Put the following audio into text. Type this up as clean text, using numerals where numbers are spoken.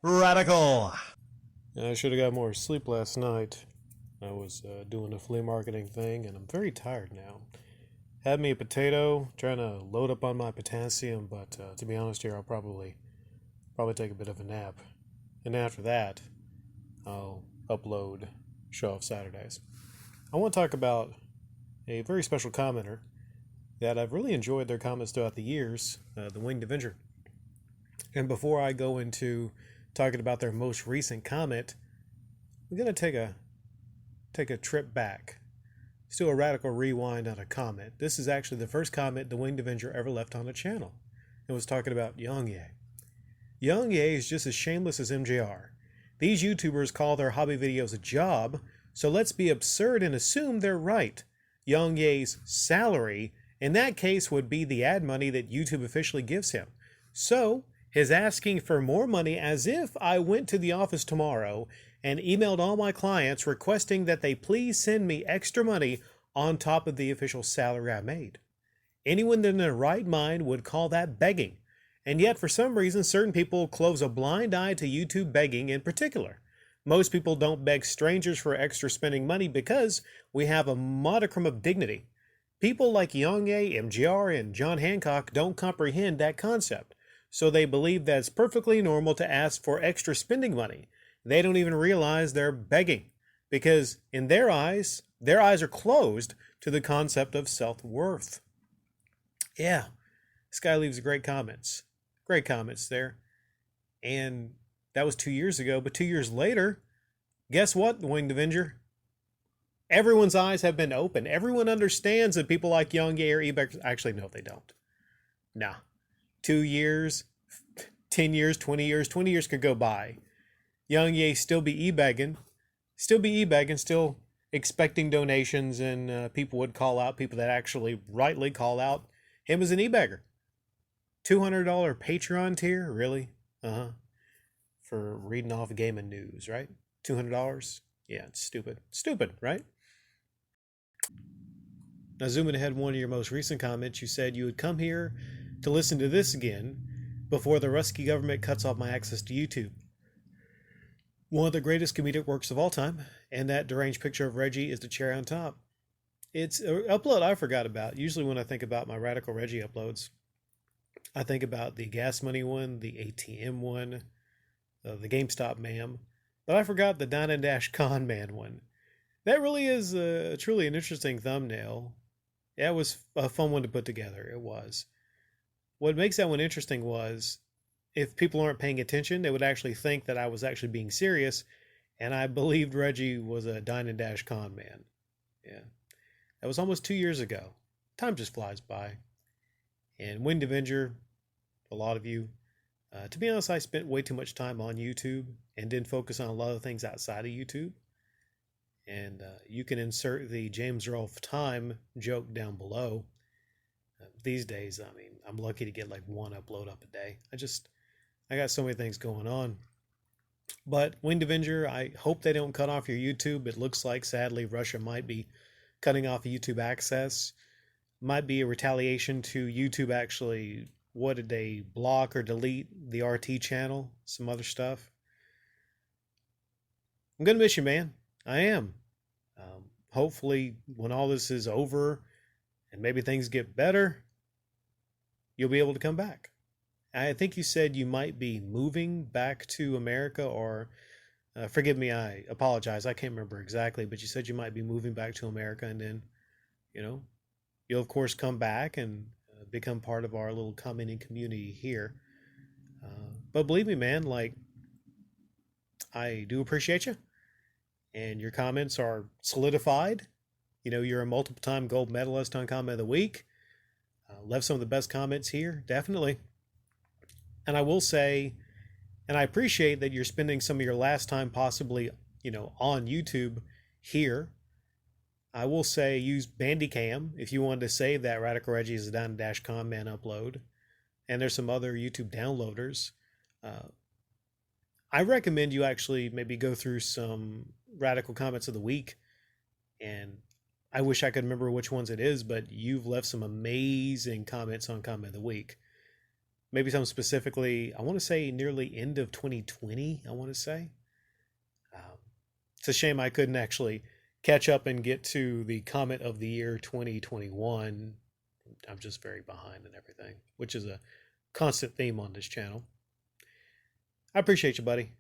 Radical. I should have got more sleep last night. I was doing a flea marketing thing, and I'm very tired now. Had me a potato, trying to load up on my potassium, but to be honest here, I'll probably take a bit of a nap, and after that, I'll upload Show Off Saturdays. I want to talk about a very special commenter that I've really enjoyed their comments throughout the years, the Winged Avenger. And before I go into talking about their most recent comment, we're going to take a trip back. Let's do a radical rewind on a comment. This is actually the first comment the Winged Avenger ever left on the channel. It was talking about Young Ye. Young Ye is just as shameless as MJR. These YouTubers call their hobby videos a job, so let's be absurd and assume they're right. Young Ye's salary, in that case, would be the ad money that YouTube officially gives him. So, his asking for more money as if I went to the office tomorrow and emailed all my clients requesting that they please send me extra money on top of the official salary I made. Anyone in their right mind would call that begging. And yet, for some reason, certain people close a blind eye to YouTube begging in particular. Most people don't beg strangers for extra spending money because we have a modicum of dignity. People like Young Ye, MGR, and John Hancock don't comprehend that concept. So they believe that it's perfectly normal to ask for extra spending money. They don't even realize they're begging because in their eyes are closed to the concept of self-worth. Yeah, this guy leaves great comments. Great comments there. And that was 2 years ago, but 2 years later, guess what, the Winged Avenger? Everyone's eyes have been opened. Everyone understands that people like Young Ye or eBay, actually, no, they don't. Nah. 2 years, 10 years, 20 years could go by. Young Ye still be e-begging, still expecting donations, and people would call out, people that actually rightly call out him as an e-beggar. $200 Patreon tier? Really? For reading off gaming news, right? $200? Yeah, it's stupid. Stupid, right? Now, zooming ahead, one of your most recent comments, you said you would come here to listen to this again before the Rusky government cuts off my access to YouTube. One of the greatest comedic works of all time, and that deranged picture of Reggie is the cherry on top. It's an upload I forgot about. Usually when I think about my Radical Reggie uploads, I think about the gas money one, the ATM one, the GameStop ma'am, but I forgot the Dine and Dash Con Man one. That really is truly an interesting thumbnail. Yeah, it was a fun one to put together. It was. What makes that one interesting was if people aren't paying attention, they would actually think that I was actually being serious, and I believed Reggie was a Dine and Dash Con Man. Yeah. That was almost 2 years ago. Time just flies by. And Winged Avenger, a lot of you, to be honest, I spent way too much time on YouTube and didn't focus on a lot of things outside of YouTube. And you can insert the James Rolfe time joke down below. These days, I mean, I'm lucky to get like one upload up a day. I got so many things going on. But Winged Avenger, I hope they don't cut off your YouTube. It looks like, sadly, Russia might be cutting off YouTube access. Might be a retaliation to YouTube actually, what did they block or delete the RT channel? Some other stuff. I'm going to miss you, man. I am. Hopefully, when all this is over and maybe things get better, you'll be able to come back. I think you said you might be moving back to America, or forgive me, I apologize. I can't remember exactly, but you said you might be moving back to America, and then, you'll of course come back and become part of our little commenting community here. But believe me, man, like, I do appreciate you. And your comments are solidified. You're a multiple-time gold medalist on Comment of the Week. Left some of the best comments here, definitely. And I will say, and I appreciate that you're spending some of your last time possibly, on YouTube here. I will say use Bandicam if you wanted to save that Radical Reggie is a Dine and Dash Con Man upload. And there's some other YouTube downloaders. I recommend you actually maybe go through some Radical Comments of the Week, and I wish I could remember which ones it is, but you've left some amazing comments on Comment of the Week. Maybe some specifically, I want to say nearly end of 2020, I want to say. Um, it's a shame I couldn't actually catch up and get to the comment of the year 2021. I'm just very behind and everything, which is a constant theme on this channel. I appreciate you, buddy.